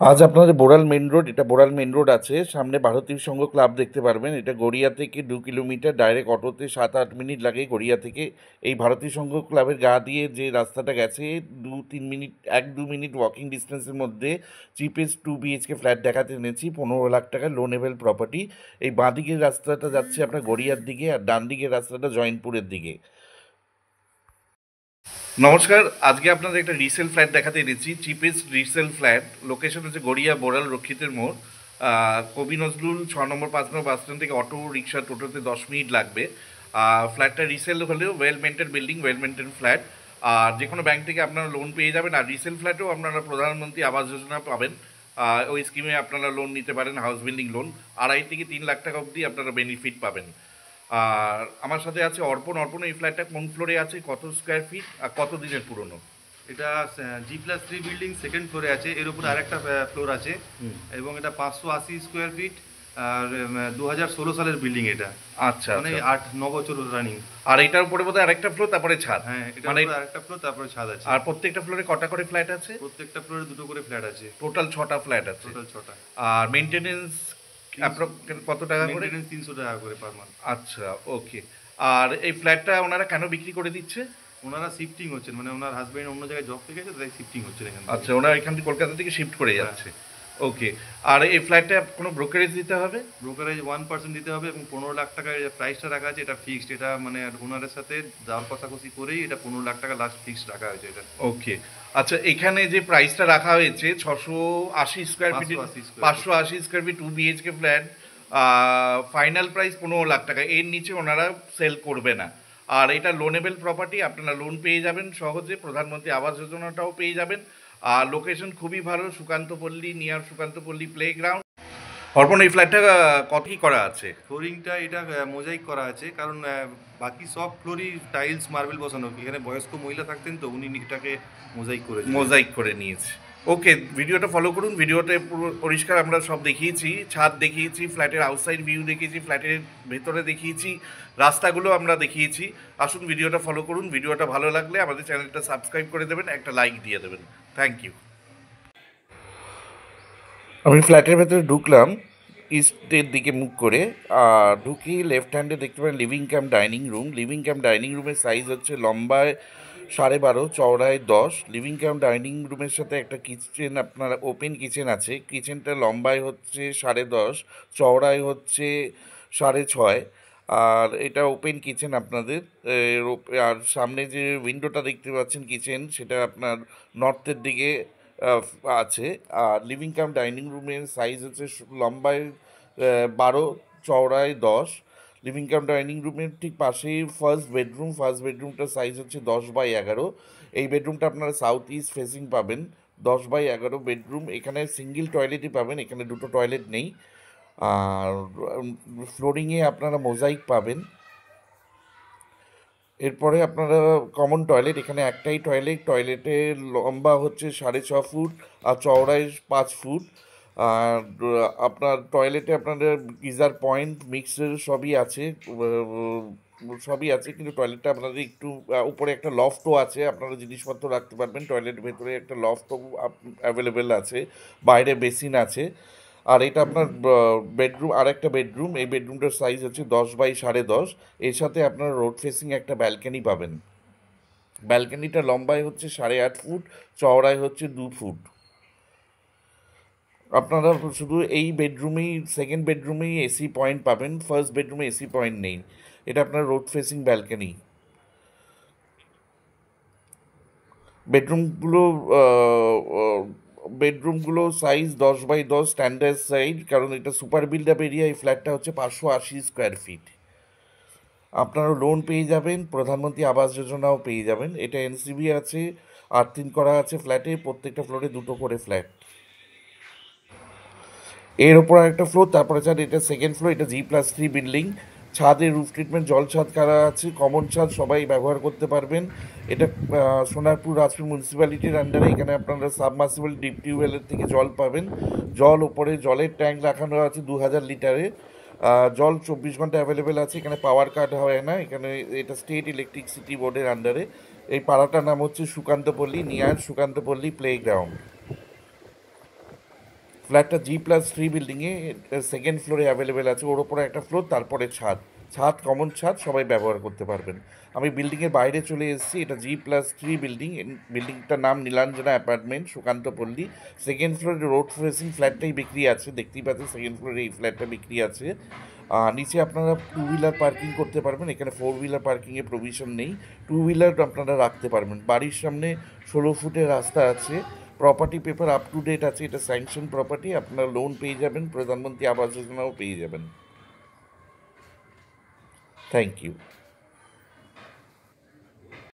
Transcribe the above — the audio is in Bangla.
আজ আপনাদের বোড়াল মেন রোড, এটা বোড়াল মেন রোড আছে, সামনে ভারতীয় সংঘ ক্লাব দেখতে পারবেন। এটা গড়িয়া থেকে 2 কিলোমিটার, ডাইরেক্ট অটোতে 7-8 মিনিট লাগে গড়িয়া থেকে। এই ভারতীয় সংঘ ক্লাবের গা দিয়ে যে রাস্তাটা গেছে, 2-3 মিনিট, 1-2 মিনিট ওয়াকিং ডিস্টেন্সের মধ্যে চিপেস্ট 2 BHK ফ্ল্যাট দেখাতে এনেছি, 15 লাখ টাকা লোনেবল প্রপার্টি। এই বাঁ দিকের রাস্তাটা যাচ্ছে আপনার গড়িয়ার দিকে, আর ডান দিকের রাস্তাটা জয়নপুরের দিকে। নমস্কার, আজকে আপনাদের একটা রিসেল ফ্ল্যাট দেখাতে এনেছি, চিপেস্ট রিসেল ফ্ল্যাট। লোকেশন হচ্ছে গড়িয়া বোড়াল রক্ষিতের মোড়, Kavi Nazrul 6 number 5 number bus stand থেকে অটো রিক্সা টোটোতে 10 মিনিট লাগবে। ফ্ল্যাটটা রিসেল হলেও well maintain building, well maintain flat. আর যে কোনো ব্যাংক থেকে আপনারা লোন পেয়ে যাবেন। আর রিসেল ফ্ল্যাটেও আপনারা প্রধানমন্ত্রী আবাস যোজনা পাবেন। ওই স্কিমে আপনারা লোন নিতে পারেন, হাউস বিল্ডিং লোন। 2.5 থেকে 3 লাখ টাকা অবধি আপনারা বেনিফিট পাবেন। আর আমার সাথে আছে অর্পণ। অর্পণ, এই ফ্ল্যাটটা কোন ফ্লোরে আছে, কত স্কোয়ার ফিট আর কত দিনের পুরনো? এটা G+3 বিল্ডিং সেকেন্ড ফ্লোরে আছে। এর উপর আরেকটা ফ্লোর আছে এবং এটা 580 স্কোয়ার ফিট। আর 2016 সালের বিল্ডিং এটা। আচ্ছা, মানে আচ্ছা। 8-9 বছর রানিং। আর এটার উপরে বোধহয় আরেকটা ফ্লোর, তারপরে ছাদ। হ্যাঁ, এটা মানে আরেকটা ফ্লোর, তারপরে ছাদ আছে। আর প্রত্যেকটা ফ্লোরে কটা করে ফ্ল্যাট আছে? প্রত্যেকটা ফ্লোরে দুটো করে ফ্ল্যাট আছে। টোটাল 6টা ফ্ল্যাট আছে। টোটাল 6টা। আর মেনটেনেন্স কত টাকা করে? মেইনটেনেন্স 300 টাকা করে পার মান্থ। আচ্ছা, ওকে। আর এই ফ্ল্যাটটা ওনারা কেন বিক্রি করে দিচ্ছে? ওনারা শিফটিং হচ্ছেন, মানে ওনার হাজবেন্ড অন্য জায়গায় জব থেকে গেছে, তাই শিফটিং হচ্ছেন এখান থেকে। আচ্ছা, ওনারা এখান থেকে কলকাতা থেকে শিফট করে হ্যাঁ। যাচ্ছে। ওকে। আর এই ফ্ল্যাটটা কোনো ব্রোকারেজ দিতে হবে? ব্রোকারেজ 1% দিতে হবে এবং 15 লাখ টাকার যে প্রাইসটা রাখা আছে এটা ফিক্সড। এটা মানে ওনারের সাথে দাম কষাকষি করেই এটা 15 লাখ টাকা লাস্ট ফিক্সড রাখা হয়েছে এটা। ওকে। আচ্ছা, এখানে যে প্রাইসটা রাখা হয়েছে 680 square feet, 580 square feet. 580 square feet 2 BHK flat, final price 15 lakh টাকা। এর নিচে ওনারা সেল করবে না। আর এটা লোনেবল প্রপার্টি, আপনারা লোন পেয়ে যাবেন সহজে, প্রধানমন্ত্রী আবাস যোজনাটাও পেয়ে যাবেন। আর লোকেশন খুবই ভালো, সুকান্তপল্লী, নিয়ার সুকান্তপল্লী প্লেগ্রাউন্ড। অর্পণ, এই ফ্ল্যাটটা কত কি করা আছে? ফ্লোরিংটা এটা মোজাইক করা আছে, কারণ বাকি সব ফ্লোরই টাইলস মার্বেল বসানো। এখানে বয়স্ক মহিলা থাকতেন, তো উনি এটাকে মোজাইক করেছেন। মোজাইক করে নিয়েছে। ওকে, ভিডিওটা ফলো করুন। ভিডিওতে পুরো পরিষ্কার আমরা সব দেখিয়েছি, ছাদ দেখিয়েছি, ফ্ল্যাটের আউটসাইড ভিউ দেখিয়েছি, ফ্ল্যাটের ভেতরে দেখিয়েছি, রাস্তাগুলো আমরা দেখিয়েছি। আসুন ভিডিওটা ফলো করুন। ভিডিওটা ভালো লাগলে আমাদের চ্যানেলটা সাবস্ক্রাইব করে দেবেন, একটা লাইক দিয়ে দেবেন। Thank you. আমি ফ্ল্যাটের ভেতরে ঢুকলাম ইস্টের দিকে মুখ করে। আর ঢুকি লেফট হ্যান্ডে দেখতে পারেন লিভিং ক্যাম ডাইনিং রুম। লিভিং ক্যাম ডাইনিং রুমের সাইজ হচ্ছে লম্বায় 12.5, চওড়ায় 10। লিভিং ক্যাম ডাইনিং রুমের সাথে একটা কিচেন, আপনার ওপেন কিচেন আছে। কিচেনটা লম্বায় হচ্ছে 10.5, চওড়ায় হচ্ছে 6.5। আর এটা ওপেন কিচেন আপনাদের। আর সামনে যে উইন্ডোটা দেখতে পাচ্ছেন কিচেন, সেটা আপনার নর্থের দিকে আছে। আর লিভিং কাম ডাইনিং রুমের সাইজ হচ্ছে লম্বায় 12, চওড়ায় 10। লিভিং কাম ডাইনিং রুমের ঠিক পাশেই ফার্স্ট বেডরুম। ফার্স্ট বেডরুমটার সাইজ হচ্ছে 10/11। এই বেডরুমটা আপনারা সাউথ ইস্ট ফেসিং পাবেন। 10/11 বেডরুম। এখানে সিঙ্গেল টয়লেটই পাবেন, এখানে দুটো টয়লেট নেই। আর ফ্লোরিংয়ে আপনারা মোজাইক পাবেন। এরপরে আপনারা কমন টয়লেট, এখানে একটাই টয়লেট। টয়লেটের লম্বা হচ্ছে 6.5 ফুট আর চওড়ায় 5 ফুট। আর আপনার টয়লেটে আপনাদের গিজার পয়েন্ট, মিক্সার সবই আছে, সবই আছে। কিন্তু টয়লেটটা আপনাদের একটু উপরে একটা লফটও আছে, আপনারা জিনিসপত্র রাখতে পারবেন। টয়লেটের ভেতরে একটা লফটও অ্যাভেলেবেল আছে, বাইরে বেসিন আছে। আর এটা আপনার বেডরুম, আর একটা বেডরুম। এই বেডরুমটার সাইজ হচ্ছে 10/10.5। এর সাথে আপনার রোড ফেসিং একটা ব্যালকনি পাবেন। ব্যালকনিটা লম্বায় হচ্ছে 8.5 ফুট, চওড়ায় হচ্ছে 2 ফুট। আপনারা শুধু এই বেডরুমেই, সেকেন্ড বেডরুমেই এসি পয়েন্ট পাবেন, ফার্স্ট বেডরুমে এসি পয়েন্ট নেই। এটা আপনার রোড ফেসিং ব্যালকনি। বেডরুমগুলো বেডরুমগুলো সাইজ 10/10, স্ট্যান্ডার্ড সাইজ, কারণ এটা সুপার বিল্ড আপ এরিয়া। এই ফ্ল্যাটটা হচ্ছে 580 স্কোয়ার ফিট। আপনারা লোন পেয়ে যাবেন, প্রধানমন্ত্রী আবাস যোজনাও পেয়ে যাবেন। এটা এনসিবি আছে, আর্থিং করা আছে ফ্ল্যাটে, প্রত্যেকটা ফ্লোরে দুটো করে ফ্ল্যাট। এর ওপর আরেকটা ফ্লোর, তারপরে ছাদ। এটা সেকেন্ড ফ্লোর, এটা G+3 বিল্ডিং। ছাদে রুফ ট্রিটমেন্ট, জল ছাদ করা আছে, কমন ছাদ, সবাই ব্যবহার করতে পারবেন। এটা সোনারপুর রাজপুর মিউনিসিপ্যালিটির আন্ডারে। এখানে আপনারা সাবমার্সিবল ডিপ টিউবওয়েলের থেকে জল পাবেন। জল ওপরে জলের ট্যাঙ্ক রাখানো আছে 2000 লিটারের। জল 24 ঘন্টা অ্যাভেলেবেল আছে। এখানে পাওয়ার কাট হয় না এখানে। এটা স্টেট ইলেকট্রিসিটি বোর্ডের আন্ডারে। এই পাড়াটার নাম হচ্ছে সুকান্তপল্লী, নিয়ার সুকান্তপল্লী প্লেগ্রাউন্ড। ফ্ল্যাটটা G+3 বিল্ডিংয়ে সেকেন্ড ফ্লোরে অ্যাভেলেবেল আছে, ওর ওপরে একটা ফ্লোর, তারপরে ছাদ, ছাদ কমন ছাদ, সবাই ব্যবহার করতে পারবেন। আমি বিল্ডিংয়ের বাইরে চলে এসেছি, এটা G+3 বিল্ডিং, বিল্ডিংটার নাম নীলাঞ্জনা অ্যাপার্টমেন্ট, সুকান্ত পল্লী। সেকেন্ড ফ্লোরে রোড ফেসিং ফ্ল্যাটটাই বিক্রি আছে, দেখতেই পাচ্ছেন সেকেন্ড ফ্লোরে এই ফ্ল্যাটটা বিক্রি আছে। নিচে আপনারা টু হুইলার পার্কিং করতে পারবেন, এখানে ফোর হুইলার পার্কিংয়ের প্রভিশন নেই, টু হুইলার আপনারা রাখতে পারবেন। বাড়ির সামনে 16 ফুটের রাস্তা আছে, property paper up to date আছে, এটা স্যাংশন প্রপার্টি, আপনারা লোন পেয়ে যাবেন, প্রধানমন্ত্রী আবাস যোজনাও পেয়ে যাবেন। Thank you.